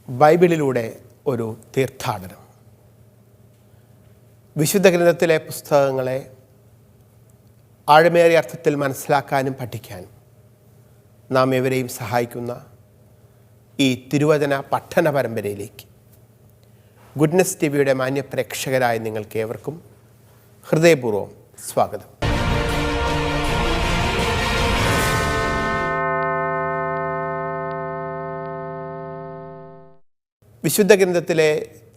ബൈബിളിലൂടെ ഒരു തീർത്ഥാടനം. വിശുദ്ധ ഗ്രന്ഥത്തിലെ പുസ്തകങ്ങളെ ആഴമേറിയ അർത്ഥത്തിൽ മനസ്സിലാക്കാനും പഠിക്കാനും നാം എവരെയും സഹായിക്കുന്ന ഈ തിരുവചന പഠന പരമ്പരയിലേക്ക് ഗുഡ്നസ് ടിവിയുടെ മാന്യ പ്രേക്ഷകരായ നിങ്ങൾക്ക് ഏവർക്കും ഹൃദയപൂർവ്വം സ്വാഗതം. വിശുദ്ധ ഗ്രന്ഥത്തിലെ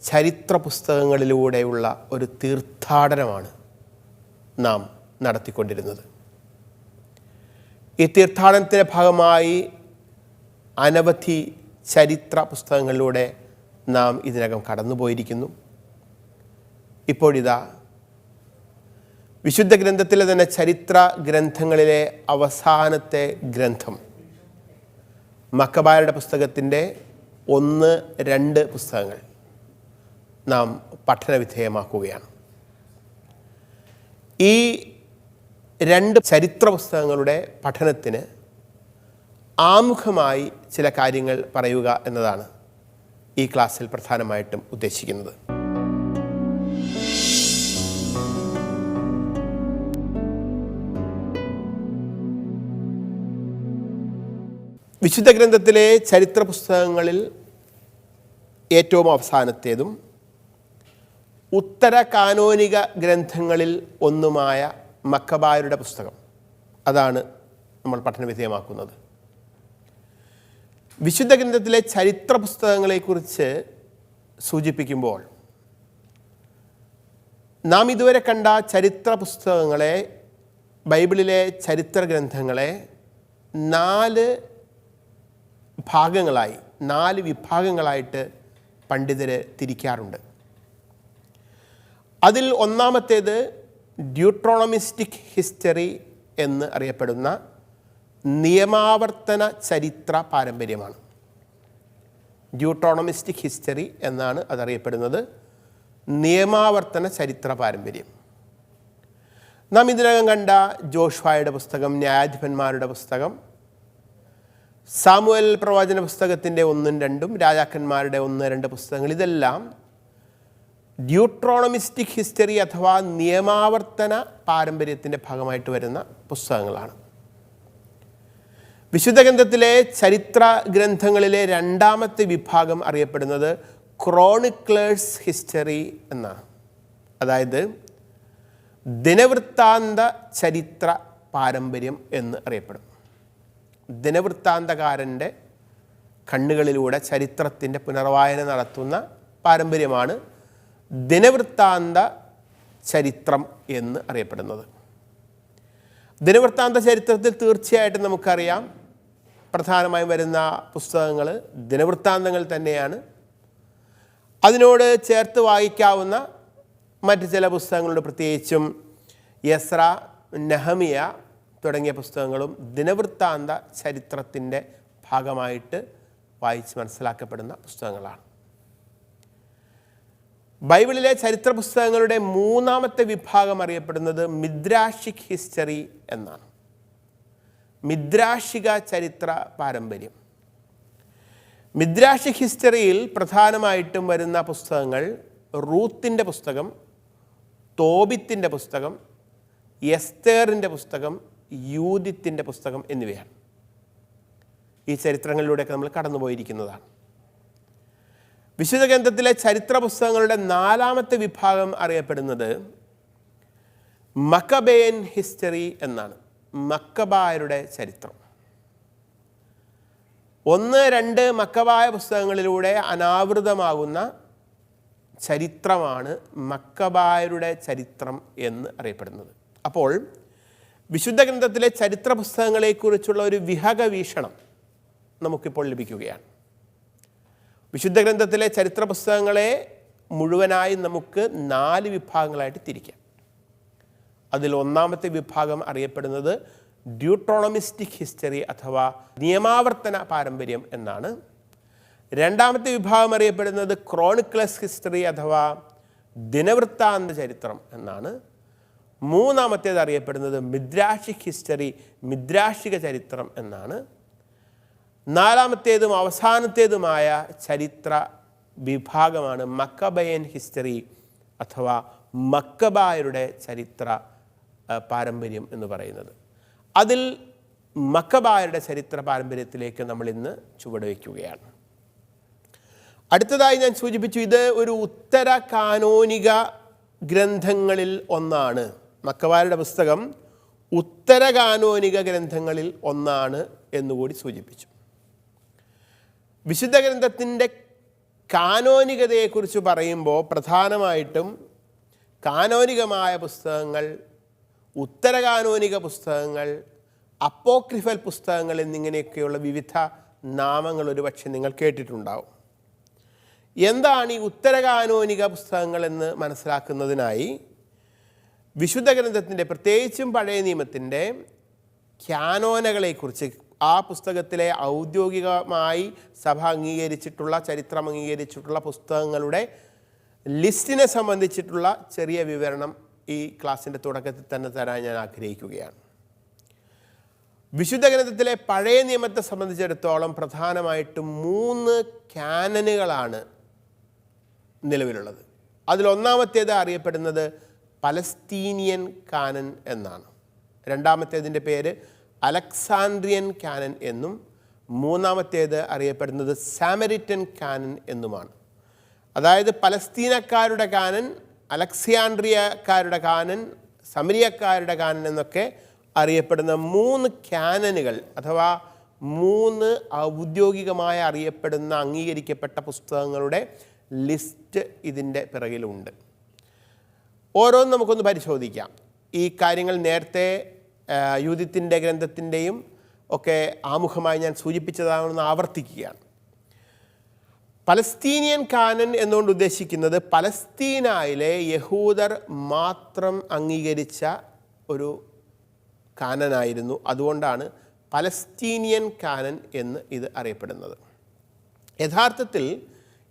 ചരിത്ര പുസ്തകങ്ങളിലൂടെയുള്ള ഒരു തീർത്ഥാടനമാണ് നാം നടത്തിക്കൊണ്ടിരുന്നത്. ഈ തീർത്ഥാടനത്തിൻ്റെ ഭാഗമായി അനവധി ചരിത്ര പുസ്തകങ്ങളിലൂടെ നാം ഇതിനകം കടന്നുപോയിരിക്കുന്നു. ഇപ്പോഴിതാ വിശുദ്ധ ഗ്രന്ഥത്തിലെ തന്നെ ചരിത്ര ഗ്രന്ഥങ്ങളിലെ അവസാനത്തെ ഗ്രന്ഥം മക്കബായരുടെ പുസ്തകത്തിൻ്റെ 1-2 പുസ്തകങ്ങൾ നാം പഠനവിധേയമാക്കുകയാണ്. ഈ 2 ചരിത്ര പുസ്തകങ്ങളുടെ പഠനത്തിന് ആമുഖമായി ചില കാര്യങ്ങൾ പറയുക എന്നതാണ് ഈ ക്ലാസ്സിൽ പ്രധാനമായിട്ടും ഉദ്ദേശിക്കുന്നത്. വിശുദ്ധ ഗ്രന്ഥത്തിലെ ചരിത്ര പുസ്തകങ്ങളിൽ ഏറ്റവും അവസാനത്തേതും ഉത്തര കാനോനിക ഗ്രന്ഥങ്ങളിൽ ഒന്നുമായ മക്കബായരുടെ പുസ്തകം, അതാണ് നമ്മൾ പഠനവിധേയമാക്കുന്നത്. വിശുദ്ധ ഗ്രന്ഥത്തിലെ ചരിത്ര പുസ്തകങ്ങളെക്കുറിച്ച് സൂചിപ്പിക്കുമ്പോൾ നാം ഇതുവരെ കണ്ട ചരിത്ര പുസ്തകങ്ങളെ, ബൈബിളിലെ ചരിത്ര ഗ്രന്ഥങ്ങളെ 4 ഭാഗങ്ങളായി, 4 വിഭാഗങ്ങളായിട്ട് പണ്ഡിതർ തിരിക്കാറുണ്ട്. അതിൽ ഒന്നാമത്തേത് ഡ്യൂട്രോണമിസ്റ്റിക് ഹിസ്റ്ററി എന്ന് അറിയപ്പെടുന്ന നിയമാവർത്തന ചരിത്ര പാരമ്പര്യമാണ്. ഡ്യൂട്രോണമിസ്റ്റിക് ഹിസ്റ്ററി എന്നാണ് അതറിയപ്പെടുന്നത്, നിയമാവർത്തന ചരിത്ര പാരമ്പര്യം. നാം ഇതിനകം കണ്ട ജോഷുവയുടെ പുസ്തകം, ന്യായാധിപന്മാരുടെ പുസ്തകം, സാമുവേൽ പ്രവാചന പുസ്തകത്തിൻ്റെ 1-2, രാജാക്കന്മാരുടെ 1-2 പുസ്തകങ്ങൾ, ഇതെല്ലാം ഡ്യൂട്രോണമിസ്റ്റിക് ഹിസ്റ്ററി അഥവാ നിയമാവർത്തന പാരമ്പര്യത്തിൻ്റെ ഭാഗമായിട്ട് വരുന്ന പുസ്തകങ്ങളാണ്. വിശുദ്ധ ഗ്രന്ഥത്തിലെ ചരിത്ര ഗ്രന്ഥങ്ങളിലെ 2ാമത്തെ വിഭാഗം അറിയപ്പെടുന്നത് ക്രോണിക്ലേഴ്സ് ഹിസ്റ്ററി എന്നാണ്. അതായത് ദിനവൃത്താന്ത ചരിത്ര പാരമ്പര്യം എന്ന് അറിയപ്പെടും. ദിനവൃത്താന്തകാരൻ്റെ കണ്ണുകളിലൂടെ ചരിത്രത്തിൻ്റെ പുനർവായന നടത്തുന്ന പാരമ്പര്യമാണ് ദിനവൃത്താന്ത ചരിത്രം എന്ന് അറിയപ്പെടുന്നത്. ദിനവൃത്താന്ത ചരിത്രത്തിൽ തീർച്ചയായിട്ടും നമുക്കറിയാം പ്രധാനമായും വരുന്ന പുസ്തകങ്ങൾ ദിനവൃത്താന്തങ്ങൾ തന്നെയാണ്. അതിനോട് ചേർത്ത് വായിക്കാവുന്ന മറ്റ് ചില പുസ്തകങ്ങളുണ്ട്. പ്രത്യേകിച്ചും യസ്ര, നെഹമിയ തുടങ്ങിയ പുസ്തകങ്ങളും ദിനവൃത്താന്ത ചരിത്രത്തിൻ്റെ ഭാഗമായിട്ട് വായിച്ച് മനസ്സിലാക്കപ്പെടുന്ന പുസ്തകങ്ങളാണ്. ബൈബിളിലെ ചരിത്ര പുസ്തകങ്ങളുടെ 3ാമത്തെ വിഭാഗം അറിയപ്പെടുന്നത് മിദ്രാഷിക് ഹിസ്റ്ററി എന്നാണ്. മിദ്രാഷിക ചരിത്ര പാരമ്പര്യം. മിദ്രാഷിക് ഹിസ്റ്ററിയിൽ പ്രധാനമായിട്ടും വരുന്ന പുസ്തകങ്ങൾ റൂത്തിൻ്റെ പുസ്തകം, തോബിത്തിൻ്റെ പുസ്തകം, എസ്തേറിൻ്റെ പുസ്തകം, യൂദിത്തിൻ്റെ പുസ്തകം എന്നിവയാണ്. ഈ ചരിത്രങ്ങളിലൂടെയൊക്കെ നമ്മൾ കടന്നുപോയിരിക്കുന്നതാണ്. വിശുദ്ധ ഗ്രന്ഥത്തിലെ ചരിത്ര പുസ്തകങ്ങളുടെ 4ാമത്തെ വിഭാഗം അറിയപ്പെടുന്നത് മക്കബേയൻ ഹിസ്റ്ററി എന്നാണ്. മക്കബായരുടെ ചരിത്രം. 1-2 മക്കബായ പുസ്തകങ്ങളിലൂടെ അനാവൃതമാകുന്ന ചരിത്രമാണ് മക്കബായരുടെ ചരിത്രം എന്ന് അറിയപ്പെടുന്നത്. അപ്പോൾ വിശുദ്ധ ഗ്രന്ഥത്തിലെ ചരിത്ര പുസ്തകങ്ങളെക്കുറിച്ചുള്ള ഒരു വിഹക വീക്ഷണം നമുക്കിപ്പോൾ ലഭിക്കുകയാണ്. വിശുദ്ധ ഗ്രന്ഥത്തിലെ ചരിത്ര പുസ്തകങ്ങളെ മുഴുവനായി നമുക്ക് 4 വിഭാഗങ്ങളായിട്ട് തിരിക്കാം. അതിൽ 1ാമത്തെ വിഭാഗം അറിയപ്പെടുന്നത് ഡ്യൂട്രോണമിസ്റ്റിക് ഹിസ്റ്ററി അഥവാ നിയമാവർത്തന പാരമ്പര്യം എന്നാണ്. 2ാമത്തെ വിഭാഗം അറിയപ്പെടുന്നത് ക്രോണിക്ലേഴ്സ് ഹിസ്റ്ററി അഥവാ ദിനവൃത്താന്ത ചരിത്രം എന്നാണ്. 3ാമത്തേത് അറിയപ്പെടുന്നത് മിദ്രാഷിക് ഹിസ്റ്ററി, മിദ്രാഷിക ചരിത്രം എന്നാണ്. നാലാമത്തേതും അവസാനത്തേതുമായ ചരിത്ര വിഭാഗമാണ് മക്കബയൻ ഹിസ്റ്ററി അഥവാ മക്കബായരുടെ ചരിത്ര പാരമ്പര്യം എന്ന് പറയുന്നത്. അതിൽ മക്കബായരുടെ ചരിത്ര പാരമ്പര്യത്തിലേക്ക് നമ്മൾ ഇന്ന് ചുവടുവയ്ക്കുകയാണ്. അടുത്തതായി ഞാൻ സൂചിപ്പിച്ചു, ഇത് ഒരു ഉത്തര കാനോനിക ഗ്രന്ഥങ്ങളിൽ ഒന്നാണ്. മക്കബായരുടെ പുസ്തകം ഉത്തര കാനോനിക ഗ്രന്ഥങ്ങളിൽ ഒന്നാണ് എന്നുകൂടി സൂചിപ്പിച്ചു. വിശുദ്ധ ഗ്രന്ഥത്തിൻ്റെ കാനോനികതയെക്കുറിച്ച് പറയുമ്പോൾ പ്രധാനമായിട്ടും കാനോനികമായ പുസ്തകങ്ങൾ, ഉത്തര കാനോനിക പുസ്തകങ്ങൾ, അപ്പോക്രിഫൽ പുസ്തകങ്ങൾ എന്നിങ്ങനെയൊക്കെയുള്ള വിവിധ നാമങ്ങൾ ഒരുപക്ഷെ നിങ്ങൾ കേട്ടിട്ടുണ്ടാവും. എന്താണ് ഈ ഉത്തര കാനോനിക പുസ്തകങ്ങൾ എന്ന് മനസ്സിലാക്കുന്നതിനായി വിശുദ്ധ ഗ്രന്ഥത്തിൻ്റെ, പ്രത്യേകിച്ചും പഴയ നിയമത്തിൻ്റെ ക്യാനോനകളെക്കുറിച്ച്, ആ പുസ്തകത്തിലെ ഔദ്യോഗികമായി സഭ അംഗീകരിച്ചിട്ടുള്ള, ചരിത്രം അംഗീകരിച്ചിട്ടുള്ള പുസ്തകങ്ങളുടെ ലിസ്റ്റിനെ സംബന്ധിച്ചിട്ടുള്ള ചെറിയ വിവരണം ഈ ക്ലാസ്സിൻ്റെ തുടക്കത്തിൽ തന്നെ തരാൻ ഞാൻ ആഗ്രഹിക്കുകയാണ്. വിശുദ്ധ ഗ്രന്ഥത്തിലെ പഴയ നിയമത്തെ സംബന്ധിച്ചിടത്തോളം പ്രധാനമായിട്ടും 3 ക്യാനനുകളാണ് നിലവിലുള്ളത്. അതിലൊന്നാമത്തേത് അറിയപ്പെടുന്നത് പലസ്തീനിയൻ കാനൻ എന്നാണ്. രണ്ടാമത്തേതിൻ്റെ പേര് അലക്സാൻഡ്രിയൻ കാനൻ എന്നും മൂന്നാമത്തേത് അറിയപ്പെടുന്നത് സാമരിറ്റൻ കാനൻ എന്നുമാണ്. അതായത് പലസ്തീനക്കാരുടെ കാനൻ, അലക്സാൻഡ്രിയക്കാരുടെ കാനൻ, സമരിയക്കാരുടെ കാനൻ എന്നൊക്കെ അറിയപ്പെടുന്ന 3 ക്യാനനുകൾ അഥവാ 3 ഔദ്യോഗികമായി അറിയപ്പെടുന്ന അംഗീകരിക്കപ്പെട്ട പുസ്തകങ്ങളുടെ ലിസ്റ്റ് ഇതിൻ്റെ പിറകിലുണ്ട്. ഓരോന്നും നമുക്കൊന്ന് പരിശോധിക്കാം. ഈ കാര്യങ്ങൾ നേരത്തെ യൂതിത്തിൻ്റെ ഗ്രന്ഥത്തിൻ്റെയും ഒക്കെ ആമുഖമായി ഞാൻ സൂചിപ്പിച്ചതാണെന്ന് ആവർത്തിക്കുകയാണ്. പലസ്തീനിയൻ കാനൻ എന്നുകൊണ്ട് ഉദ്ദേശിക്കുന്നത് പലസ്തീനയിലെ യഹൂദർ മാത്രം അംഗീകരിച്ച ഒരു കാനനായിരുന്നു. അതുകൊണ്ടാണ് പലസ്തീനിയൻ കാനൻ എന്ന് ഇത് അറിയപ്പെടുന്നത്. യഥാർത്ഥത്തിൽ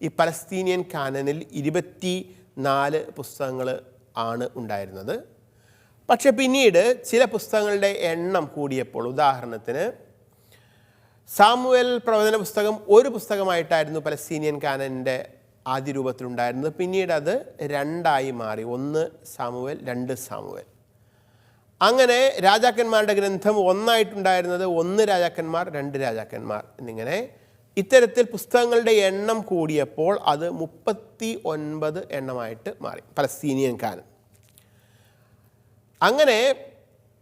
ഈ പലസ്തീനിയൻ കാനനിൽ 24 പുസ്തകങ്ങൾ ആണ് ഉണ്ടായിരുന്നത്. പക്ഷെ പിന്നീട് ചില പുസ്തകങ്ങളുടെ എണ്ണം കൂടിയപ്പോൾ, ഉദാഹരണത്തിന് സാമുവേൽ പ്രവചന പുസ്തകം ഒരു പുസ്തകമായിട്ടായിരുന്നു പലസ്തീനിയൻ കാനൻ്റെ ആദ്യ രൂപത്തിലുണ്ടായിരുന്നത്. പിന്നീട് അത് 2 മാറി, 1 സാമുവേൽ 2 സാമുവേൽ. അങ്ങനെ രാജാക്കന്മാരുടെ ഗ്രന്ഥം ഒന്നായിട്ടുണ്ടായിരുന്നത് 1 രാജാക്കന്മാർ 2 രാജാക്കന്മാർ എന്നിങ്ങനെ ഇത്തരത്തിൽ പുസ്തകങ്ങളുടെ എണ്ണം കൂടിയപ്പോൾ അത് 39 എണ്ണമായിട്ട് മാറി പലസ്തീനിയൻ കാനൻ. അങ്ങനെ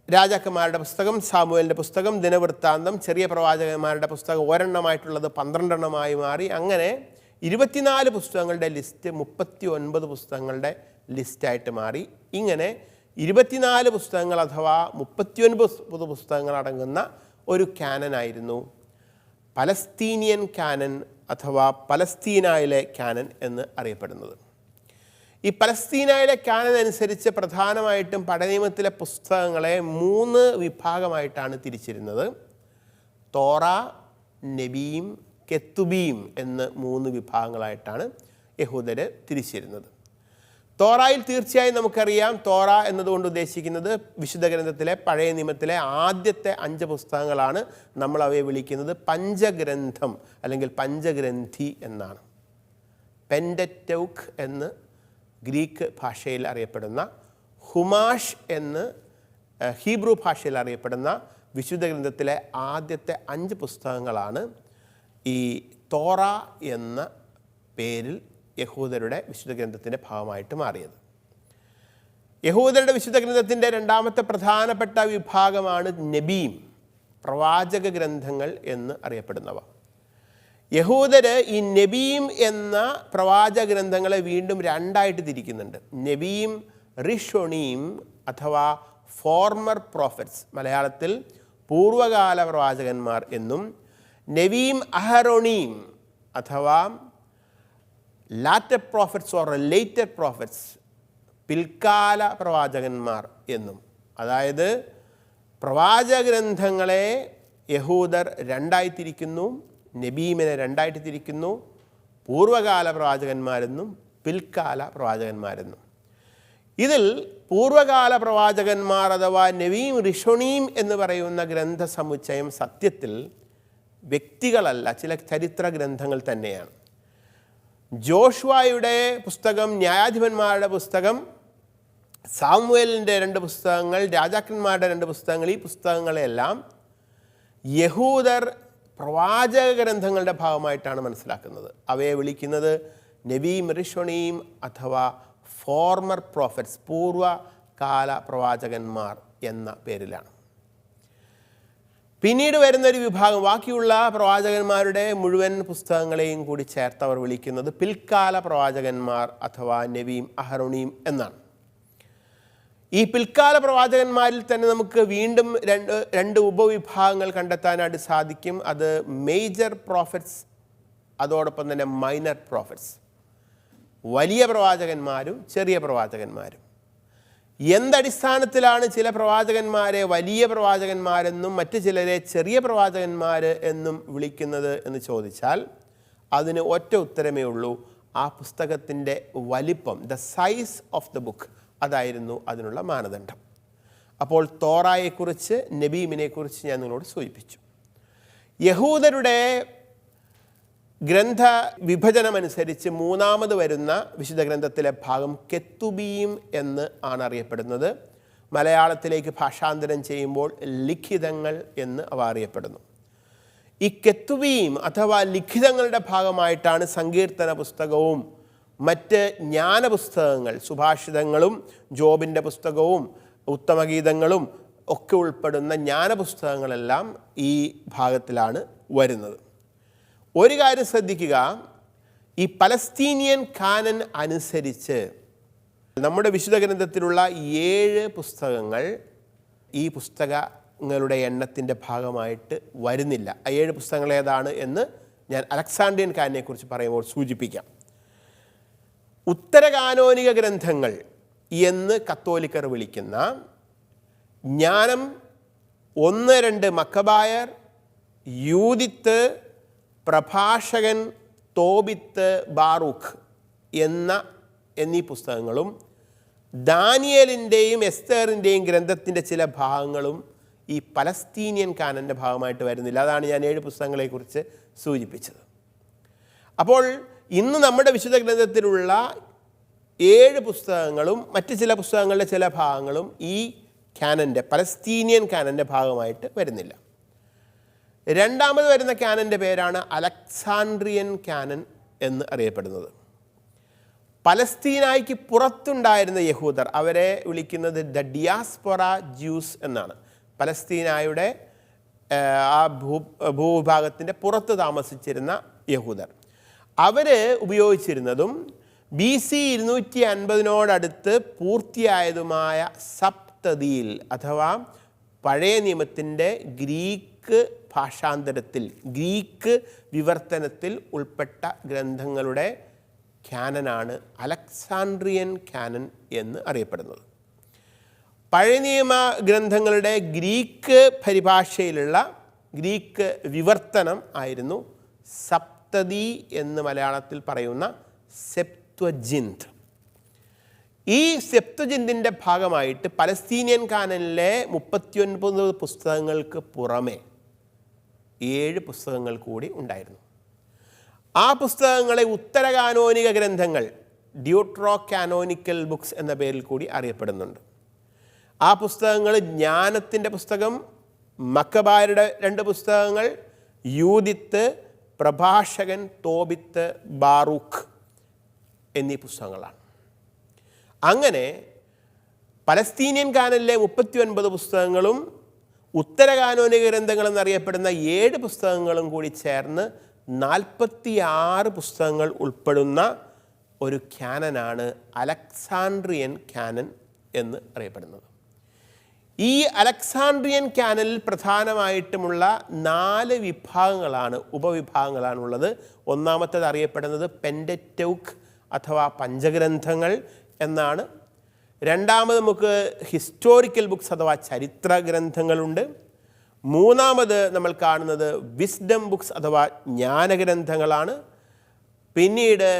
രാജാക്കന്മാരുടെ പുസ്തകം, സാമുവേലിൻ്റെ പുസ്തകം, ദിനവൃത്താന്തം, ചെറിയ പ്രവാചകന്മാരുടെ പുസ്തകം ഒരെണ്ണമായിട്ടുള്ളത് 12 എണ്ണമായി മാറി. അങ്ങനെ 24 പുസ്തകങ്ങളുടെ ലിസ്റ്റ് 39 പുസ്തകങ്ങളുടെ ലിസ്റ്റായിട്ട് മാറി. ഇങ്ങനെ 24 പുസ്തകങ്ങൾ അഥവാ 39 പുസ്തകങ്ങൾ അടങ്ങുന്ന ഒരു കാനനായിരുന്നു പലസ്തീനിയൻ കാനൻ അഥവാ പലസ്തീനയിലെ കാനൻ എന്ന് അറിയപ്പെടുന്നത്. ഈ പലസ്തീനയിലെ കാനൻ അനുസരിച്ച് പ്രധാനമായിട്ടും പഴയനിയമത്തിലെ പുസ്തകങ്ങളെ 3 വിഭാഗമായിട്ടാണ് തിരിച്ചിരുന്നത്. തോറ, നെബീം, കെത്തുബീം എന്ന് 3 വിഭാഗങ്ങളായിട്ടാണ് യഹൂദർ തിരിച്ചിരുന്നത്. തോറായിൽ തീർച്ചയായും നമുക്കറിയാം, തോറ എന്നതുകൊണ്ട് ഉദ്ദേശിക്കുന്നത് വിശുദ്ധ ഗ്രന്ഥത്തിലെ പഴയ നിയമത്തിലെ ആദ്യത്തെ 5 പുസ്തകങ്ങളാണ്. നമ്മൾ അവയെ വിളിക്കുന്നത് പഞ്ചഗ്രന്ഥം അല്ലെങ്കിൽ പഞ്ചഗ്രന്ഥി എന്നാണ്. പെൻഡറ്റൗക്ക് എന്ന് ഗ്രീക്ക് ഭാഷയിൽ അറിയപ്പെടുന്ന, ഹുമാഷ് എന്ന് ഹീബ്രു ഭാഷയിൽ അറിയപ്പെടുന്ന വിശുദ്ധ ഗ്രന്ഥത്തിലെ ആദ്യത്തെ 5 പുസ്തകങ്ങളാണ് ഈ തോറ എന്ന പേരിൽ യഹൂദരുടെ വിശുദ്ധ ഗ്രന്ഥത്തിൻ്റെ ഭാഗമായിട്ട് മാറിയത്. യഹൂദരുടെ വിശുദ്ധ ഗ്രന്ഥത്തിൻ്റെ രണ്ടാമത്തെ പ്രധാനപ്പെട്ട വിഭാഗമാണ് നെബീം, പ്രവാചക ഗ്രന്ഥങ്ങൾ എന്ന് അറിയപ്പെടുന്നവ. യഹൂദർ ഈ നെബീം എന്ന പ്രവാചക ഗ്രന്ഥങ്ങളെ വീണ്ടും 2ആയിട്ട് തിരിക്കുന്നുണ്ട്. നെബീം റിഷോണീം അഥവാ ഫോർമർ പ്രോഫറ്റ്സ്, മലയാളത്തിൽ പൂർവകാല പ്രവാചകന്മാർ എന്നും, നെബീം അഹറോണീം അഥവാ latter prophets or later prophets, പിൽക്കാല പ്രവാചകന്മാർ എന്നും. അതായത് പ്രവാചക ഗ്രന്ഥങ്ങളെ യഹൂദർ 2ആയി തിരിക്കുന്നു, നെബീമിനെ 2ആയിട്ട് തിരിക്കുന്നു, പൂർവകാല പ്രവാചകന്മാരെന്നും പിൽക്കാല പ്രവാചകന്മാരെന്നും. ഇതിൽ പൂർവകാല പ്രവാചകന്മാർ അഥവാ നെബീം റിഷോണീം എന്ന് പറയുന്ന ഗ്രന്ഥസമുച്ചയം സത്യത്തിൽ വ്യക്തികളല്ല, ചില ചരിത്ര ഗ്രന്ഥങ്ങൾ തന്നെയാണ്. ജോഷുവയുടെ പുസ്തകം, ന്യായാധിപന്മാരുടെ പുസ്തകം, സാമുവേലിൻ്റെ 2 പുസ്തകങ്ങൾ, രാജാക്കന്മാരുടെ 2 പുസ്തകങ്ങൾ, ഈ പുസ്തകങ്ങളെല്ലാം യഹൂദർ പ്രവാചക ഗ്രന്ഥങ്ങളുടെ ഭാഗമായിട്ടാണ് മനസ്സിലാക്കുന്നത്. അവയെ വിളിക്കുന്നത് നബീം റിഷോണീം അഥവാ ഫോർമർ പ്രോഫറ്റ്സ്, പൂർവ്വകാല പ്രവാചകന്മാർ എന്ന പേരിലാണ്. പിന്നീട് വരുന്നൊരു വിഭാഗം, ബാക്കിയുള്ള പ്രവാചകന്മാരുടെ മുഴുവൻ പുസ്തകങ്ങളെയും കൂടി ചേർത്ത് അവർ വിളിക്കുന്നത് പിൽക്കാല പ്രവാചകന്മാർ അഥവാ നബീം അഹറോണീം എന്നാണ്. ഈ പിൽക്കാല പ്രവാചകന്മാരിൽ തന്നെ നമുക്ക് വീണ്ടും രണ്ട് ഉപവിഭാഗങ്ങൾ കണ്ടെത്താനായിട്ട് സാധിക്കും. അത് മേജർ പ്രോഫറ്റ്സ്, അതോടൊപ്പം തന്നെ മൈനർ പ്രോഫറ്റ്സ്. വലിയ പ്രവാചകന്മാരും ചെറിയ പ്രവാചകന്മാരും. എന്തടിസ്ഥാനത്തിലാണ് ചില പ്രവാചകന്മാരെ വലിയ പ്രവാചകന്മാരെന്നും മറ്റു ചിലരെ ചെറിയ പ്രവാചകന്മാർ എന്നും വിളിക്കുന്നത് എന്ന് ചോദിച്ചാൽ അതിന് ഒറ്റ ഉത്തരമേ ഉള്ളൂ. ആ പുസ്തകത്തിൻ്റെ വലിപ്പം, the size of the book, അതായിരുന്നു അതിനുള്ള മാനദണ്ഡം. അപ്പോൾ തോറായെക്കുറിച്ച്, നബീമിനെക്കുറിച്ച് ഞാൻ നിങ്ങളോട് സൂചിപ്പിച്ചു. യഹൂദരുടെ ഗ്രന്ഥ വിഭജനമനുസരിച്ച് മൂന്നാമത് വരുന്ന വിശുദ്ധ ഗ്രന്ഥത്തിലെ ഭാഗം കെത്തുബീം എന്ന് ആണ് അറിയപ്പെടുന്നത്. മലയാളത്തിലേക്ക് ഭാഷാന്തരം ചെയ്യുമ്പോൾ ലിഖിതങ്ങൾ എന്ന് അവ അറിയപ്പെടുന്നു. ഈ കെത്തുബീം അഥവാ ലിഖിതങ്ങളുടെ ഭാഗമായിട്ടാണ് സങ്കീർത്തന പുസ്തകവും മറ്റ് ജ്ഞാനപുസ്തകങ്ങൾ, സുഭാഷിതങ്ങളും ജോബിൻ്റെ പുസ്തകവും ഉത്തമഗീതങ്ങളും ഒക്കെ ഉൾപ്പെടുന്ന ജ്ഞാനപുസ്തകങ്ങളെല്ലാം ഈ ഭാഗത്തിലാണ് വരുന്നത്. ഒരു കാര്യം ശ്രദ്ധിക്കുക, ഈ പലസ്തീനിയൻ കാനൻ അനുസരിച്ച് നമ്മുടെ വിശുദ്ധ ഗ്രന്ഥത്തിലുള്ള 7 പുസ്തകങ്ങൾ ഈ പുസ്തകങ്ങളുടെ എണ്ണത്തിൻ്റെ ഭാഗമായിട്ട് വരുന്നില്ല. ആ 7 പുസ്തകങ്ങൾ ഏതാണ് എന്ന് ഞാൻ അലക്സാണ്ട്രിയൻ കാനനെക്കുറിച്ച് പറയുമ്പോൾ സൂചിപ്പിക്കാം. ഉത്തരകാനോനിക ഗ്രന്ഥങ്ങൾ എന്ന് കത്തോലിക്കർ വിളിക്കുന്ന ജ്ഞാനം, 1-2 മക്കബായർ, യൂദിത്ത്, പ്രഭാഷകൻ, തോബിത്ത്, ബാറൂഖ് എന്നീ പുസ്തകങ്ങളും ദാനിയേലിൻ്റെയും എസ്തേറിൻ്റെയും ഗ്രന്ഥത്തിൻ്റെ ചില ഭാഗങ്ങളും ഈ പലസ്തീനിയൻ കാനൻ്റെ ഭാഗമായിട്ട് വരുന്നില്ല. അതാണ് ഞാൻ 7 പുസ്തകങ്ങളെക്കുറിച്ച് സൂചിപ്പിച്ചത്. അപ്പോൾ ഇന്ന് നമ്മുടെ വിശുദ്ധ ഗ്രന്ഥത്തിലുള്ള 7 പുസ്തകങ്ങളും മറ്റ് ചില പുസ്തകങ്ങളുടെ ചില ഭാഗങ്ങളും ഈ കാനൻ്റെ, പലസ്തീനിയൻ കാനൻ്റെ ഭാഗമായിട്ട് വരുന്നില്ല. രണ്ടാമത് വരുന്ന കാനൻ്റെ പേരാണ് അലക്സാണ്ട്രിയൻ കാനൻ എന്ന് അറിയപ്പെടുന്നത്. പലസ്തീനായ്ക്ക് പുറത്തുണ്ടായിരുന്ന യഹൂദർ, അവരെ വിളിക്കുന്നത് ദ ഡിയാസ്പൊറ ജ്യൂസ് എന്നാണ്. പലസ്തീനായുടെ ആ ഭൂവിഭാഗത്തിൻ്റെ പുറത്ത് താമസിച്ചിരുന്ന യഹൂദർ. അവർ ഉപയോഗിച്ചിരുന്നതും BC 250 പൂർത്തിയായതുമായ സപ്തതിയിൽ അഥവാ പഴയ നിയമത്തിൻ്റെ ഗ്രീക്ക് ഭാഷാന്തരത്തിൽ, ഗ്രീക്ക് വിവർത്തനത്തിൽ ഉൾപ്പെട്ട ഗ്രന്ഥങ്ങളുടെ കാനനാണ് അലക്സാണ്ട്രിയൻ കാനൻ എന്ന് അറിയപ്പെടുന്നത്. പഴയ നിയമ ഗ്രന്ഥങ്ങളുടെ ഗ്രീക്ക് പരിഭാഷയിലുള്ള ഗ്രീക്ക് വിവർത്തനം ആയിരുന്നു സപ്തതി എന്ന് മലയാളത്തിൽ പറയുന്ന സെപ്ത്വജിന്ത്. ഈ സെപ്ത്വജിന്തിൻ്റെ ഭാഗമായിട്ട് പലസ്തീനിയൻ കാനനിലെ 39 പുസ്തകങ്ങൾക്ക് പുറമെ 7 പുസ്തകങ്ങൾ കൂടി ഉണ്ടായിരുന്നു. ആ പുസ്തകങ്ങളെ ഉത്തരകാനോനിക ഗ്രന്ഥങ്ങൾ, ഡ്യൂട്രോ കാനോനിക്കൽ ബുക്സ് എന്ന പേരിൽ കൂടി അറിയപ്പെടുന്നുണ്ട്. ആ പുസ്തകങ്ങൾ ജ്ഞാനത്തിൻ്റെ പുസ്തകം, മക്കബായരുടെ 2 പുസ്തകങ്ങൾ, യൂദിത്ത്, പ്രഭാഷകൻ, തോബിത്ത്, ബാറൂഖ് എന്നീ പുസ്തകങ്ങളാണ്. അങ്ങനെ പലസ്തീനിയൻ കാനനിലെ 39 പുസ്തകങ്ങളും ഉത്തരകാനോനിക ഗ്രന്ഥങ്ങൾ എന്നറിയപ്പെടുന്ന 7 പുസ്തകങ്ങളും കൂടി ചേർന്ന് 46 പുസ്തകങ്ങൾ ഉൾപ്പെടുന്ന ഒരു കാനനാണ് അലക്സാണ്ട്രിയൻ കാനൻ എന്ന് അറിയപ്പെടുന്നത്. ഈ അലക്സാണ്ട്രിയൻ കാനനിൽ പ്രധാനമായിട്ടുമുള്ള 4 വിഭാഗങ്ങളാണ്, ഉപവിഭാഗങ്ങളാണുള്ളത്. ഒന്നാമത്തേത് അറിയപ്പെടുന്നത് പെൻഡറ്റൗക്ക് അഥവാ പഞ്ചഗ്രന്ഥങ്ങൾ എന്നാണ്. രണ്ടാമത് നമുക്ക് ഹിസ്റ്റോറിക്കൽ ബുക്സ് അഥവാ ചരിത്ര ഗ്രന്ഥങ്ങളുണ്ട്. മൂന്നാമത് നമ്മൾ കാണുന്നത് വിസ്ഡം ബുക്സ് അഥവാ ജ്ഞാനഗ്രന്ഥങ്ങളാണ്. പിന്നീട്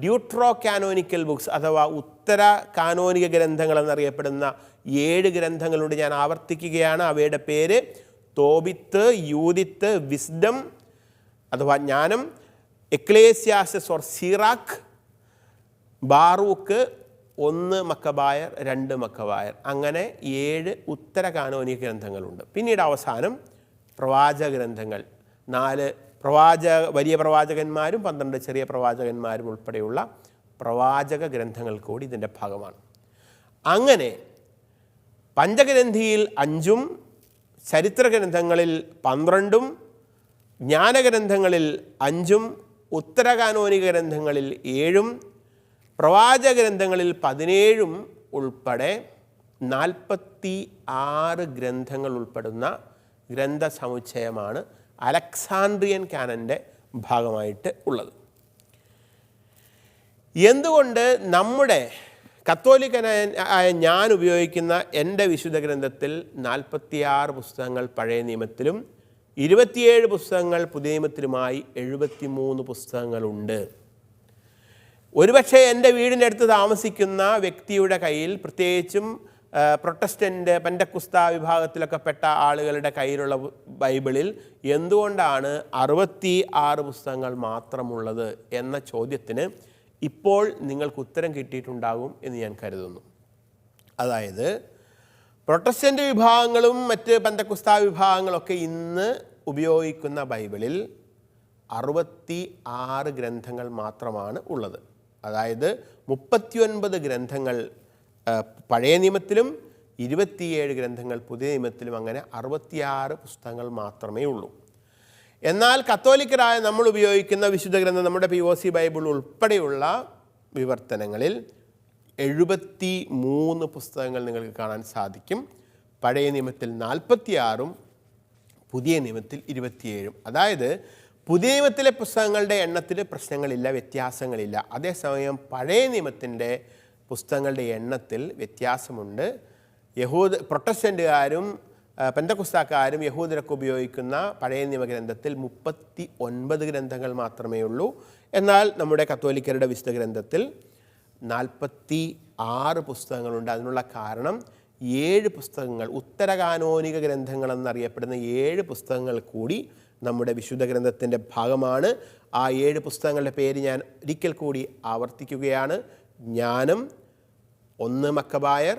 ഡ്യൂട്രോ കാനോനിക്കൽ ബുക്സ് അഥവാ ഉത്തര കാനോനിക ഗ്രന്ഥങ്ങൾ എന്നറിയപ്പെടുന്ന 7 ഗ്രന്ഥങ്ങളുണ്ട്. ഞാൻ ആവർത്തിക്കുകയാണ്. അവയുടെ പേര് തോബിത്ത്, യൂദിത്ത്, വിസ്ഡം അഥവാ ജ്ഞാനം, എക്ലേസ്യാസസ് ഓർ സീറാക്ക്, ബാറൂക്ക്, 1 മക്കബായർ, 2 മക്കബായർ, അങ്ങനെ 7 ഉത്തര കാനോനിക ഗ്രന്ഥങ്ങളുണ്ട്. പിന്നീട് അവസാനം പ്രവാചക ഗ്രന്ഥങ്ങൾ, 4 വലിയ പ്രവാചകന്മാരും 12 ചെറിയ പ്രവാചകന്മാരും ഉൾപ്പെടെയുള്ള പ്രവാചക ഗ്രന്ഥങ്ങൾ കൂടി ഇതിൻ്റെ ഭാഗമാണ്. അങ്ങനെ പഞ്ചഗ്രന്ഥിയിൽ 5ഉം ചരിത്രഗ്രന്ഥങ്ങളിൽ 12ഉം ജ്ഞാനഗ്രന്ഥങ്ങളിൽ 5ഉം ഉത്തരകാനോനിക ഗ്രന്ഥങ്ങളിൽ 7ഉം പ്രവാചക ഗ്രന്ഥങ്ങളിൽ 17ഉം ഉൾപ്പെടെ 46 ഗ്രന്ഥങ്ങൾ ഉൾപ്പെടുന്ന ഗ്രന്ഥസമുച്ചയമാണ് അലക്സാൻഡ്രിയൻ കാനൻ്റെ ഭാഗമായിട്ട് ഉള്ളത്. എന്തുകൊണ്ട് നമ്മുടെ കത്തോലിക്കനായ ഞാൻ ഉപയോഗിക്കുന്ന എൻ്റെ വിശുദ്ധ ഗ്രന്ഥത്തിൽ 46 പുസ്തകങ്ങൾ പഴയ നിയമത്തിലും 27 പുസ്തകങ്ങൾ പുതിയ നിയമത്തിലുമായി 73 പുസ്തകങ്ങളുണ്ട്? ഒരുപക്ഷെ എൻ്റെ വീടിനടുത്ത് താമസിക്കുന്ന വ്യക്തിയുടെ കയ്യിൽ, പ്രത്യേകിച്ചും പ്രൊട്ടസ്റ്റൻ്റ് പെന്തക്കോസ്താ വിഭാഗത്തിലൊക്കെ പെട്ട ആളുകളുടെ കയ്യിലുള്ള ബൈബിളിൽ എന്തുകൊണ്ടാണ് 66 പുസ്തകങ്ങൾ മാത്രമുള്ളത് എന്ന ചോദ്യത്തിന് ഇപ്പോൾ നിങ്ങൾക്ക് ഉത്തരം കിട്ടിയിട്ടുണ്ടാകും എന്ന് ഞാൻ കരുതുന്നു. അതായത് പ്രൊട്ടസ്റ്റൻ്റ് വിഭാഗങ്ങളും മറ്റ് പെന്തക്കോസ്താ വിഭാഗങ്ങളൊക്കെ ഇന്ന് ഉപയോഗിക്കുന്ന ബൈബിളിൽ 66 ഗ്രന്ഥങ്ങൾ മാത്രമാണ് ഉള്ളത്. അതായത് 39 ഗ്രന്ഥങ്ങൾ പഴയ നിയമത്തിലും 27 ഗ്രന്ഥങ്ങൾ പുതിയ നിയമത്തിലും, അങ്ങനെ 66 പുസ്തകങ്ങൾ മാത്രമേ ഉള്ളൂ. എന്നാൽ കത്തോലിക്കരായ നമ്മൾ ഉപയോഗിക്കുന്ന വിശുദ്ധ ഗ്രന്ഥം, നമ്മുടെ POC ബൈബിൾ ഉൾപ്പെടെയുള്ള വിവർത്തനങ്ങളിൽ 73 പുസ്തകങ്ങൾ നിങ്ങൾക്ക് കാണാൻ സാധിക്കും. പഴയ നിയമത്തിൽ 46ഉം പുതിയ നിയമത്തിൽ 27ഉം. അതായത് പുതിയ നിയമത്തിലെ പുസ്തകങ്ങളുടെ എണ്ണത്തിൽ പ്രശ്നങ്ങളില്ല, വ്യത്യാസങ്ങളില്ല. അതേസമയം പഴയ നിയമത്തിൻ്റെ പുസ്തകങ്ങളുടെ എണ്ണത്തിൽ വ്യത്യാസമുണ്ട്. പ്രൊട്ടസ്റ്റൻ്റുകാരും പെന്തക്കോസ്താക്കാരും യഹൂദരൊക്കെ ഉപയോഗിക്കുന്ന പഴയ നിയമഗ്രന്ഥത്തിൽ 39 ഗ്രന്ഥങ്ങൾ മാത്രമേ ഉള്ളൂ. എന്നാൽ നമ്മുടെ കത്തോലിക്കരുടെ വിശുദ്ധ ഗ്രന്ഥത്തിൽ 46 പുസ്തകങ്ങളുണ്ട്. അതിനുള്ള കാരണം 7 പുസ്തകങ്ങൾ, ഉത്തരകാനോനിക ഗ്രന്ഥങ്ങൾ എന്നറിയപ്പെടുന്ന 7 പുസ്തകങ്ങൾ കൂടി നമ്മുടെ വിശുദ്ധ ഗ്രന്ഥത്തിൻ്റെ ഭാഗമാണ്. ആ 7 പുസ്തകങ്ങളുടെ പേര് ഞാൻ ഒരിക്കൽ കൂടി ആവർത്തിക്കുകയാണ്. ജ്ഞാനം, 1 മക്കബായർ,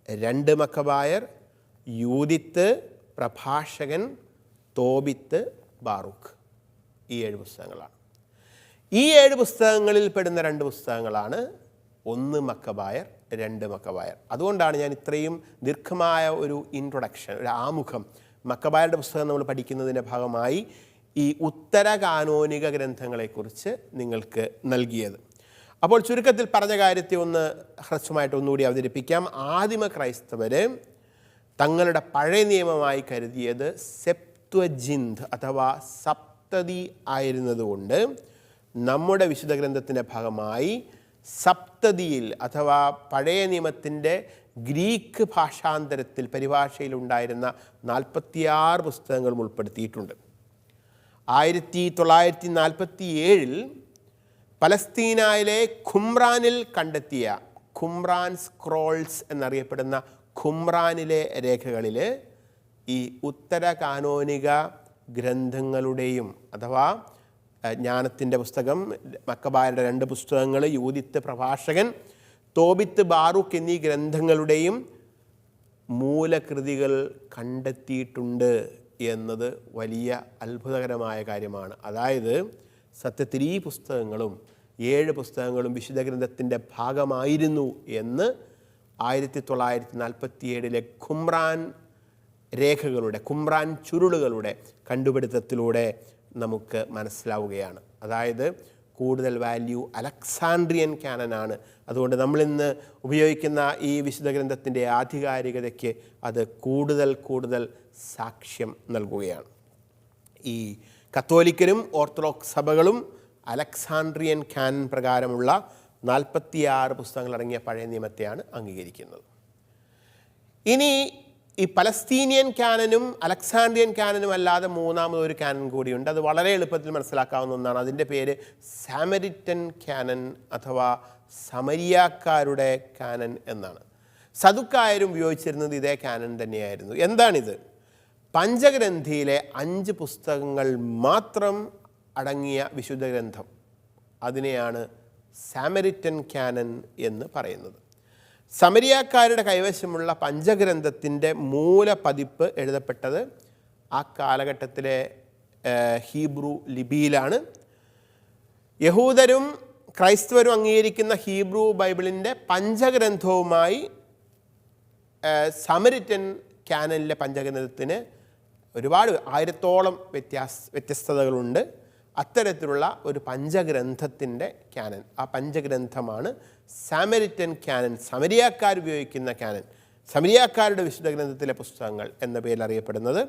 2 മക്കബായർ, യൂദിത്ത്, പ്രഭാഷകൻ, തോബിത്ത്, ബാറൂക്ക്. ഈ 7 പുസ്തകങ്ങളാണ്. ഈ 7 പുസ്തകങ്ങളിൽ പെടുന്ന 2 പുസ്തകങ്ങളാണ് 1 മക്കബായർ, 2 മക്കബായർ. അതുകൊണ്ടാണ് ഞാൻ ഇത്രയും ദീർഘമായ ഒരു ഇൻട്രൊഡക്ഷൻ, ഒരു ആമുഖം മക്കബായരുടെ പുസ്തകം നമ്മൾ പഠിക്കുന്നതിൻ്റെ ഭാഗമായി ഈ ഉത്തര കാനോനിക ഗ്രന്ഥങ്ങളെക്കുറിച്ച് നിങ്ങൾക്ക് നൽകിയത്. അപ്പോൾ ചുരുക്കത്തിൽ പറഞ്ഞ കാര്യത്തെ ഒന്ന് ഹ്രസ്വമായിട്ട് ഒന്നുകൂടി അവതരിപ്പിക്കാം. ആദിമ ക്രൈസ്തവർ തങ്ങളുടെ പഴയ നിയമമായി കരുതിയത് സെപ്ത്വജിന്ത് അഥവാ സപ്തതി ആയിരുന്നതുകൊണ്ട് നമ്മുടെ വിശുദ്ധ ഗ്രന്ഥത്തിൻ്റെ ഭാഗമായി സപ്തതിയിൽ അഥവാ പഴയ നിയമത്തിൻ്റെ ഗ്രീക്ക് ഭാഷാന്തരത്തിൽ പരിഭാഷയിലുണ്ടായിരുന്ന 46 പുസ്തകങ്ങളും ഉൾപ്പെടുത്തിയിട്ടുണ്ട്. 1947 പലസ്തീനയിലെ ഖുംറാനിൽ കണ്ടെത്തിയ ഖുംറാൻ സ്ക്രോൾസ് എന്നറിയപ്പെടുന്ന ഖുംറാനിലെ രേഖകളിൽ ഈ ഉത്തര കാനോനിക ഗ്രന്ഥങ്ങളുടെയും അഥവാ ജ്ഞാനത്തിൻ്റെ പുസ്തകം, മക്കബായരുടെ 2 പുസ്തകങ്ങൾ, യൂദിത്ത്, പ്രഭാഷകൻ, തോബിത്ത്, ബാറൂക്ക് എന്നീ ഗ്രന്ഥങ്ങളുടെയും മൂലകൃതികൾ കണ്ടെത്തിയിട്ടുണ്ട് എന്നത് വലിയ അത്ഭുതകരമായ കാര്യമാണ്. അതായത് സത്യത്തിൽ ഈ പുസ്തകങ്ങളും 7 പുസ്തകങ്ങളും വിശുദ്ധ ഗ്രന്ഥത്തിൻ്റെ ഭാഗമായിരുന്നു എന്ന് 1947 ഖുംറാൻ രേഖകളുടെ, ഖുംറാൻ ചുരുളുകളുടെ കണ്ടുപിടുത്തത്തിലൂടെ നമുക്ക് മനസ്സിലാവുകയാണ്. അതായത് കൂടുതൽ വാല്യൂ അലക്സാൻഡ്രിയൻ കാനനാണ്. അതുകൊണ്ട് നമ്മളിന്ന് ഉപയോഗിക്കുന്ന ഈ വിശുദ്ധ ഗ്രന്ഥത്തിൻ്റെ ആധികാരികതയ്ക്ക് അത് കൂടുതൽ സാക്ഷ്യം നൽകുകയാണ്. ഈ കത്തോലിക്കരും ഓർത്തഡോക്സ് സഭകളും അലക്സാൻഡ്രിയൻ കാനൻ പ്രകാരമുള്ള 46 പുസ്തകങ്ങളടങ്ങിയ പഴയ നിയമത്തെയാണ് അംഗീകരിക്കുന്നത്. ഇനി ഈ പലസ്തീനിയൻ കാനനും അലക്സാൻഡ്രിയൻ കാനനും അല്ലാതെ മൂന്നാമതൊരു കാനൻ കൂടിയുണ്ട്. അത് വളരെ എളുപ്പത്തിൽ മനസ്സിലാക്കാവുന്ന ഒന്നാണ്. അതിൻ്റെ പേര് സാമരിറ്റൻ കാനൻ അഥവാ സമരിയാക്കാരുടെ കാനൻ എന്നാണ്. സദുക്കായരും ഉപയോഗിച്ചിരുന്നത് ഇതേ കാനൻ തന്നെയായിരുന്നു. എന്താണിത്? പഞ്ചഗ്രന്ഥിയിലെ 5 പുസ്തകങ്ങൾ മാത്രം അടങ്ങിയ വിശുദ്ധ ഗ്രന്ഥം, അതിനെയാണ് സാമരിറ്റൻ ക്യാനൻ എന്ന് പറയുന്നത്. സമരിയാക്കാരുടെ കൈവശമുള്ള പഞ്ചഗ്രന്ഥത്തിൻ്റെ മൂലപതിപ്പ് എഴുതപ്പെട്ടത് ആ കാലഘട്ടത്തിലെ ഹീബ്രു ലിപിയിലാണ്. യഹൂദരും ക്രൈസ്തവരും അംഗീകരിക്കുന്ന ഹീബ്രു ബൈബിളിൻ്റെ പഞ്ചഗ്രന്ഥവുമായി സമരിറ്റൻ ക്യാനനിലെ പഞ്ചഗ്രന്ഥത്തിന് ഒരുപാട് 1000ഓളം വ്യത്യസ്തതകളുണ്ട്. അത്തരത്തിലുള്ള ഒരു പഞ്ചഗ്രന്ഥത്തിൻ്റെ ക്യാനൻ, ആ പഞ്ചഗ്രന്ഥമാണ് സാമരിറ്റൻ ക്യാനൻ, സമരിയാക്കാർ ഉപയോഗിക്കുന്ന ക്യാനൻ, സമരിയാക്കാരുടെ വിശുദ്ധ ഗ്രന്ഥത്തിലെ പുസ്തകങ്ങൾ എന്ന പേരിൽ അറിയപ്പെടുന്നത്.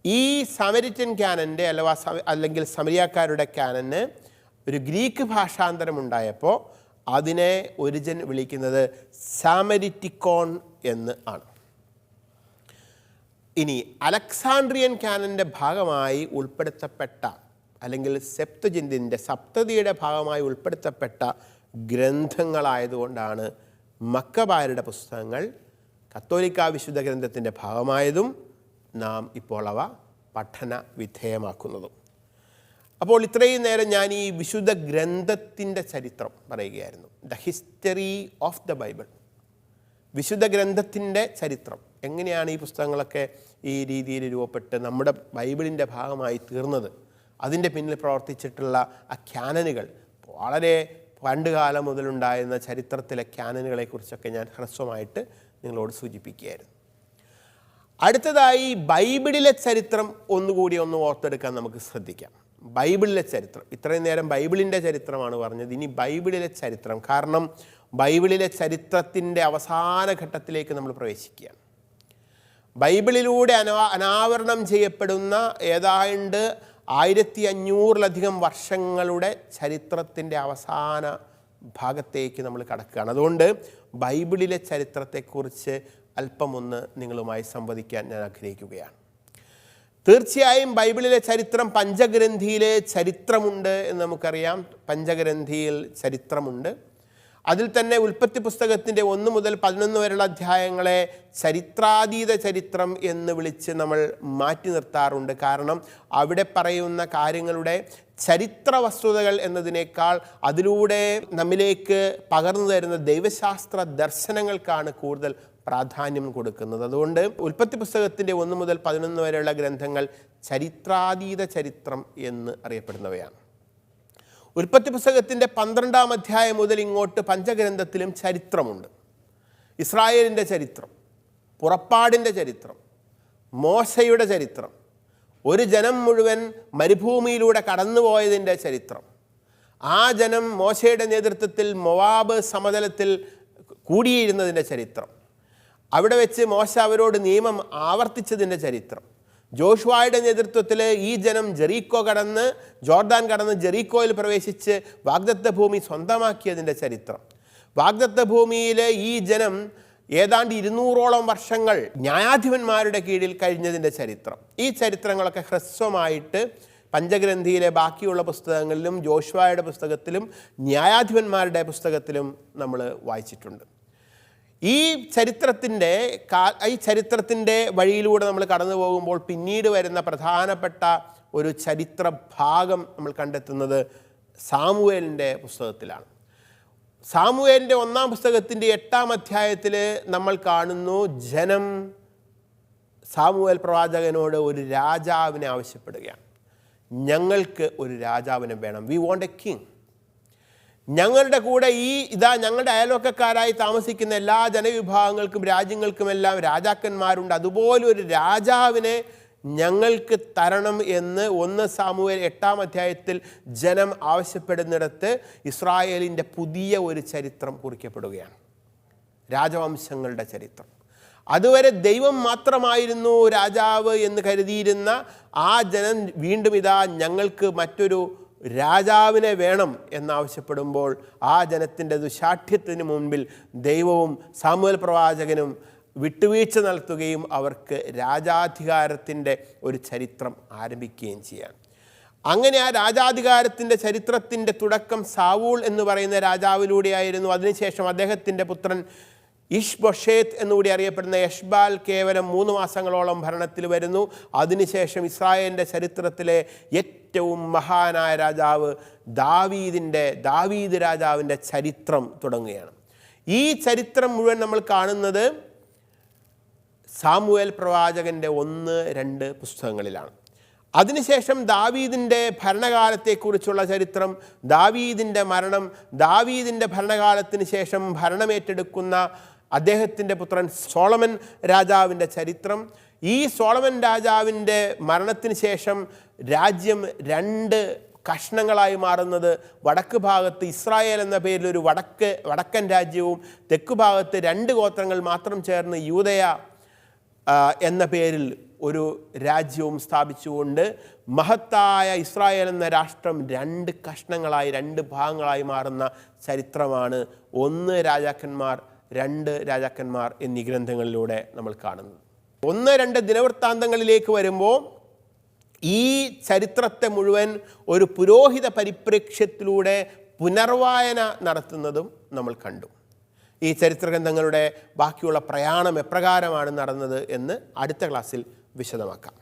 ഈ സാമരിറ്റൻ ക്യാനൻ്റെ അല്ലെങ്കിൽ സമരിയാക്കാരുടെ ക്യാനന് ഒരു ഗ്രീക്ക് ഭാഷാന്തരം ഉണ്ടായപ്പോൾ അതിനെ ഒറിജിൻ വിളിക്കുന്നത് സാമരിറ്റിക്കോൺ എന്ന് ആണ്. ഇനി അലക്സാണ്ട്രിയൻ ക്യാനൻ്റെ ഭാഗമായി ഉൾപ്പെടുത്തപ്പെട്ട അല്ലെങ്കിൽ സെപ്തുജിന്റിൻ്റെ സപ്തതിയുടെ ഭാഗമായി ഉൾപ്പെടുത്തപ്പെട്ട ഗ്രന്ഥങ്ങളായതുകൊണ്ടാണ് മക്കബായരുടെ പുസ്തകങ്ങൾ കത്തോലിക്ക വിശുദ്ധ ഗ്രന്ഥത്തിൻ്റെ ഭാഗമായതും നാം ഇപ്പോൾ അവ പഠന വിധേയമാക്കുന്നതും. അപ്പോൾ ഇത്രയും നേരം ഞാൻ ഈ വിശുദ്ധ ഗ്രന്ഥത്തിൻ്റെ ചരിത്രം പറയുകയായിരുന്നു. The history of the Bible, വിശുദ്ധ ഗ്രന്ഥത്തിൻ്റെ ചരിത്രം. എങ്ങനെയാണ് ഈ പുസ്തകങ്ങളൊക്കെ ഈ രീതിയിൽ രൂപപ്പെട്ട് നമ്മുടെ ബൈബിളിൻ്റെ ഭാഗമായി തീർന്നത്, അതിൻ്റെ പിന്നിൽ പ്രവർത്തിച്ചിട്ടുള്ള ആ ക്യാനനുകൾ, വളരെ പണ്ടുകാലം മുതലുണ്ടായിരുന്ന ചരിത്രത്തിലെ ക്യാനനുകളെക്കുറിച്ചൊക്കെ ഞാൻ ഹ്രസ്വമായിട്ട് നിങ്ങളോട് സൂചിപ്പിക്കുകയായിരുന്നു. അടുത്തതായി ബൈബിളിലെ ചരിത്രം ഒന്നുകൂടി ഓർത്തെടുക്കാൻ നമുക്ക് ശ്രദ്ധിക്കാം. ബൈബിളിലെ ചരിത്രം, ഇത്രയും നേരം ബൈബിളിൻ്റെ ചരിത്രമാണ് പറഞ്ഞത്, ഇനി ബൈബിളിലെ ചരിത്രം. കാരണം ബൈബിളിലെ ചരിത്രത്തിൻ്റെ അവസാന ഘട്ടത്തിലേക്ക് നമ്മൾ പ്രവേശിക്കുകയാണ്. ബൈബിളിലൂടെ അനാവരണം ചെയ്യപ്പെടുന്ന ഏതാണ്ട് 1500-ലധികം വർഷങ്ങളുടെ ചരിത്രത്തിൻ്റെ അവസാന ഭാഗത്തേക്ക് നമ്മൾ കടക്കുകയാണ്. അതുകൊണ്ട് ബൈബിളിലെ ചരിത്രത്തെക്കുറിച്ച് അല്പമൊന്ന് നിങ്ങളുമായി സംവദിക്കാൻ ഞാൻ ആഗ്രഹിക്കുകയാണ്. തീർച്ചയായും ബൈബിളിലെ ചരിത്രം പഞ്ചഗ്രന്ഥിയിലെ ചരിത്രമുണ്ട് എന്ന് നമുക്കറിയാം. പഞ്ചഗ്രന്ഥിയിൽ ചരിത്രമുണ്ട്. അതിൽ തന്നെ ഉൽപ്പത്തി പുസ്തകത്തിൻ്റെ 1 മുതൽ 11 വരെയുള്ള അധ്യായങ്ങളെ ചരിത്രാതീത ചരിത്രം എന്ന് വിളിച്ച് നമ്മൾ മാറ്റി നിർത്താറുണ്ട്. കാരണം അവിടെ പറയുന്ന കാര്യങ്ങളുടെ ചരിത്ര വസ്തുതകൾ എന്നതിനേക്കാൾ അതിലൂടെ നമ്മിലേക്ക് പകർന്നു തരുന്ന ദൈവശാസ്ത്ര ദർശനങ്ങൾക്കാണ് കൂടുതൽ പ്രാധാന്യം കൊടുക്കുന്നത്. അതുകൊണ്ട് ഉൽപ്പത്തി പുസ്തകത്തിൻ്റെ 1 മുതൽ 11 വരെയുള്ള ഗ്രന്ഥങ്ങൾ ചരിത്രാതീത ചരിത്രം എന്ന് അറിയപ്പെടുന്നവയാണ്. ഉൽപ്പത്തി പുസ്തകത്തിൻ്റെ 12-ാം അധ്യായം മുതൽ ഇങ്ങോട്ട് പഞ്ചഗ്രന്ഥത്തിലും ചരിത്രമുണ്ട്. ഇസ്രായേലിൻ്റെ ചരിത്രം, പുറപ്പാടിൻ്റെ ചരിത്രം, മോശയുടെ ചരിത്രം, ഒരു ജനം മുഴുവൻ മരുഭൂമിയിലൂടെ കടന്നുപോയതിൻ്റെ ചരിത്രം, ആ ജനം മോശയുടെ നേതൃത്വത്തിൽ മൊവാബ് സമതലത്തിൽ കൂടിയിരുന്നതിൻ്റെ ചരിത്രം, അവിടെ വെച്ച് മോശ അവരോട് നിയമം ആവർത്തിച്ചതിൻ്റെ ചരിത്രം, ജോഷുവയുടെ നേതൃത്വത്തിൽ ഈ ജനം ജോർദാൻ കടന്ന് ജെറീക്കോയിൽ പ്രവേശിച്ച് വാഗ്ദത്ത ഭൂമി സ്വന്തമാക്കിയതിൻ്റെ ചരിത്രം, വാഗ്ദത്ത ഭൂമിയിൽ ഈ ജനം ഏതാണ്ട് 200ഓളം വർഷങ്ങൾ ന്യായാധിപന്മാരുടെ കീഴിൽ കഴിഞ്ഞതിൻ്റെ ചരിത്രം. ഈ ചരിത്രങ്ങളൊക്കെ ഹ്രസ്വമായിട്ട് പഞ്ചഗ്രന്ഥിയിലെ ബാക്കിയുള്ള പുസ്തകങ്ങളിലും ജോഷുവയുടെ പുസ്തകത്തിലും ന്യായാധിപന്മാരുടെ പുസ്തകത്തിലും നമ്മൾ വായിച്ചിട്ടുണ്ട്. ഈ ചരിത്രത്തിൻ്റെ വഴിയിലൂടെ നമ്മൾ കടന്നു പോകുമ്പോൾ പിന്നീട് വരുന്ന പ്രധാനപ്പെട്ട ഒരു ചരിത്ര ഭാഗം നമ്മൾ കണ്ടെത്തുന്നത് സാമുവേലിൻ്റെ പുസ്തകത്തിലാണ്. സാമുവേലിൻ്റെ 1-ാം പുസ്തകത്തിൻ്റെ 8-ാം അധ്യായത്തിൽ നമ്മൾ കാണുന്നു, ജനം സാമുവേൽ പ്രവാചകനോട് ഒരു രാജാവിനെ ആവശ്യപ്പെടുകയാണ്. ഞങ്ങൾക്ക് ഒരു രാജാവിനെ വേണം, വി വോണ്ട് എ കിങ്. ഞങ്ങളുടെ കൂടെ ഞങ്ങളുടെ അയൽവക്കക്കാരായി താമസിക്കുന്ന എല്ലാ ജനവിഭാഗങ്ങൾക്കും രാജ്യങ്ങൾക്കുമെല്ലാം രാജാക്കന്മാരുണ്ട്, അതുപോലെ ഒരു രാജാവിനെ ഞങ്ങൾക്ക് തരണം എന്ന് 1 സാമുവേൽ 8-ാം അധ്യായത്തിൽ ജനം ആവശ്യപ്പെടുന്നിടത്ത് ഇസ്രായേലിൻ്റെ പുതിയ ഒരു ചരിത്രം കുറിക്കപ്പെടുകയാണ്, രാജവംശങ്ങളുടെ ചരിത്രം. അതുവരെ ദൈവം മാത്രമായിരുന്നു രാജാവ് എന്ന് കരുതിയിരുന്ന ആ ജനം വീണ്ടും ഞങ്ങൾക്ക് മറ്റൊരു രാജാവിനെ വേണം എന്നാവശ്യപ്പെടുമ്പോൾ ആ ജനത്തിൻ്റെ ദുശാഠ്യത്തിന് മുൻപിൽ ദൈവവും സാമുവേൽ പ്രവാചകനും വിട്ടുവീഴ്ച നടത്തുകയും അവർക്ക് രാജാധികാരത്തിൻ്റെ ഒരു ചരിത്രം ആരംഭിക്കുകയും ചെയ്യാം. അങ്ങനെ ആ രാജാധികാരത്തിൻ്റെ ചരിത്രത്തിൻ്റെ തുടക്കം സാവൂൾ എന്ന് പറയുന്ന രാജാവിലൂടെയായിരുന്നു. അതിനുശേഷം അദ്ദേഹത്തിൻ്റെ പുത്രൻ ഇഷ്ബൊഷേത്ത് എന്നുകൂടി അറിയപ്പെടുന്ന യശ്ബാൽ കേവലം 3 മാസങ്ങളോളം ഭരണത്തിൽ വരുന്നു. അതിനുശേഷം ഇസ്രായേലിൻ്റെ ചരിത്രത്തിലെ ഏറ്റവും മഹാനായ രാജാവ് ദാവീദ് രാജാവിൻ്റെ ചരിത്രം തുടങ്ങുകയാണ്. ഈ ചരിത്രം മുഴുവൻ നമ്മൾ കാണുന്നത് സാമുവേൽ പ്രവാചകൻ്റെ 1-2 പുസ്തകങ്ങളിലാണ്. അതിനുശേഷം ദാവീദിൻ്റെ ഭരണകാലത്തെക്കുറിച്ചുള്ള ചരിത്രം, ദാവീദിൻ്റെ മരണം, ദാവീദിൻ്റെ ഭരണകാലത്തിന് ശേഷം ഭരണമേറ്റെടുക്കുന്ന അദ്ദേഹത്തിൻ്റെ പുത്രൻ സോളമൻ രാജാവിൻ്റെ ചരിത്രം, ഈ സോളമൻ രാജാവിൻ്റെ മരണത്തിന് ശേഷം രാജ്യം 2 കഷ്ണങ്ങളായി മാറുന്നത്, വടക്ക് ഭാഗത്ത് ഇസ്രായേൽ എന്ന പേരിൽ ഒരു വടക്കൻ രാജ്യവും തെക്ക് ഭാഗത്ത് 2 ഗോത്രങ്ങൾ മാത്രം ചേർന്ന് യൂദയ എന്ന പേരിൽ ഒരു രാജ്യവും സ്ഥാപിച്ചുകൊണ്ട് മഹത്തായ ഇസ്രായേൽ എന്ന രാഷ്ട്രം 2 കഷ്ണങ്ങളായി 2 ഭാഗങ്ങളായി മാറുന്ന ചരിത്രമാണ് 1 രാജാക്കന്മാർ 2 രാജാക്കന്മാർ എന്നീ ഗ്രന്ഥങ്ങളിലൂടെ നമ്മൾ കാണുന്നത്. 1-2 ദിനവൃത്താന്തങ്ങളിലേക്ക് വരുമ്പോൾ ഈ ചരിത്രത്തെ മുഴുവൻ ഒരു പുരോഹിത പരിപ്രേക്ഷ്യത്തിലൂടെ പുനർവായന നടത്തുന്നതും നമ്മൾ കണ്ടു. ഈ ചരിത്രഗ്രന്ഥങ്ങളുടെ ബാക്കിയുള്ള പ്രയാണം എപ്രകാരമാണ് നടന്നത് എന്ന് അടുത്ത ക്ലാസ്സിൽ വിശദമാക്കാം.